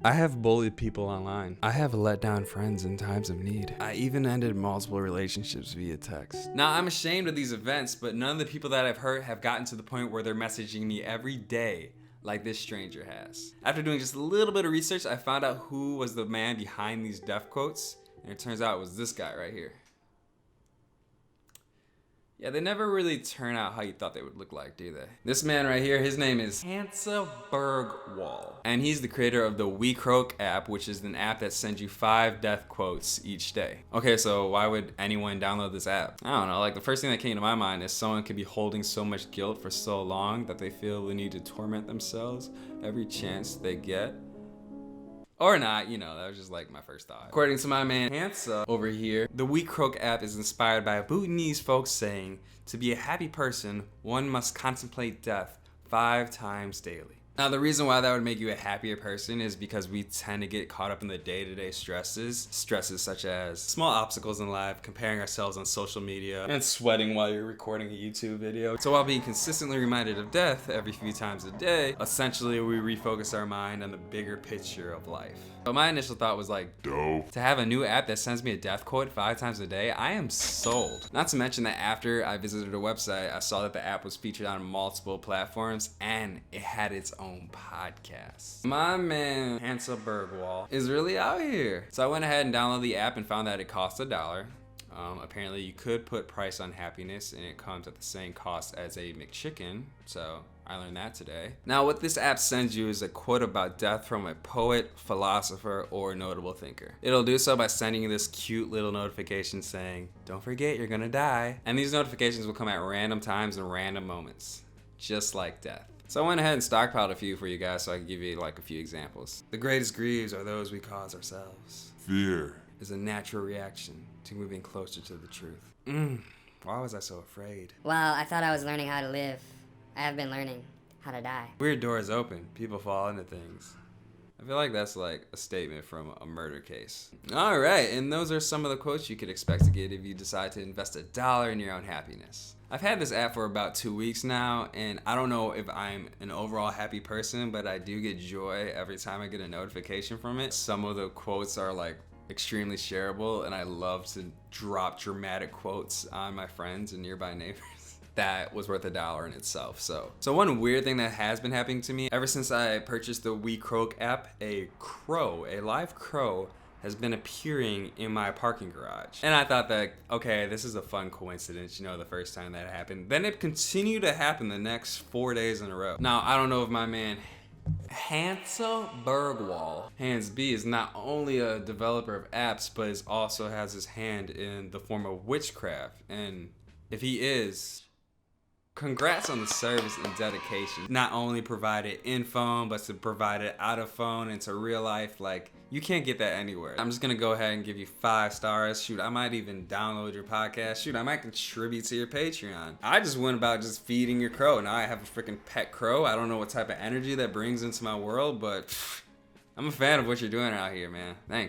I have bullied people online. I have let down friends in times of need. I even ended multiple relationships via text. Now, I'm ashamed of these events, but none of the people that I've hurt have gotten to the point where they're messaging me every day like this stranger has. After doing just a little bit of research, I found out who was the man behind these death quotes, and it turns out it was this guy right here. Yeah, they never really turn out how you thought they would look like, do they? This man right here, his name is Hansa Bergwall. And he's the creator of the WeCroak app, which is an app that sends you 5 death quotes each day. Okay, so why would anyone download this app? I don't know, like the first thing that came to my mind is someone could be holding so much guilt for so long that they feel the need to torment themselves every chance they get. Or not, you know, that was just like my first thought. According to my man Hansa over here, the WeCroak app is inspired by Bhutanese folks saying, to be a happy person, one must contemplate death 5 times daily. Now, the reason why that would make you a happier person is because we tend to get caught up in the day-to-day stresses such as small obstacles in life, comparing ourselves on social media, and sweating while you're recording a YouTube video. So while being consistently reminded of death every few times a day, essentially we refocus our mind on the bigger picture of life. But my initial thought was like, dope. To have a new app that sends me a death quote 5 times a day, I am sold. Not to mention that after I visited a website, I saw that the app was featured on multiple platforms and it had its own podcast. My man Hansa Bergwall is really out here. So I went ahead and downloaded the app and found that it cost $1. Apparently you could put price on happiness and it comes at the same cost as a McChicken. So I learned that today. Now what this app sends you is a quote about death from a poet, philosopher, or notable thinker. It'll do so by sending you this cute little notification saying, don't forget you're gonna die. And these notifications will come at random times and random moments, just like death. So I went ahead and stockpiled a few for you guys so I can give you like a few examples. The greatest griefs are those we cause ourselves. Fear is a natural reaction to moving closer to the truth. Why was I so afraid? Well, I thought I was learning how to live. I have been learning how to die. Weird doors open. People fall into things. I feel like that's like a statement from a murder case. All right, and those are some of the quotes you could expect to get if you decide to invest $1 in your own happiness. I've had this app for about 2 weeks now, and I don't know if I'm an overall happy person, but I do get joy every time I get a notification from it. Some of the quotes are like extremely shareable, and I love to drop dramatic quotes on my friends and nearby neighbors. That was worth $1 in itself. So one weird thing that has been happening to me ever since I purchased the WeCroak app, a live crow has been appearing in my parking garage. And I thought that, okay, this is a fun coincidence, you know, the first time that happened. Then it continued to happen the next 4 days in a row. Now, I don't know if my man Hansa Bergwall, Hans B, is not only a developer of apps, but is also has his hand in the form of witchcraft. And if he is, congrats on the service and dedication. Not only provide it in phone, but to provide it out of phone into real life. Like, you can't get that anywhere. I'm just gonna go ahead and give you 5 stars. Shoot, I might even download your podcast. Shoot, I might contribute to your Patreon. I just went about just feeding your crow. Now I have a freaking pet crow. I don't know what type of energy that brings into my world, but I'm a fan of what you're doing out here, man. Thanks.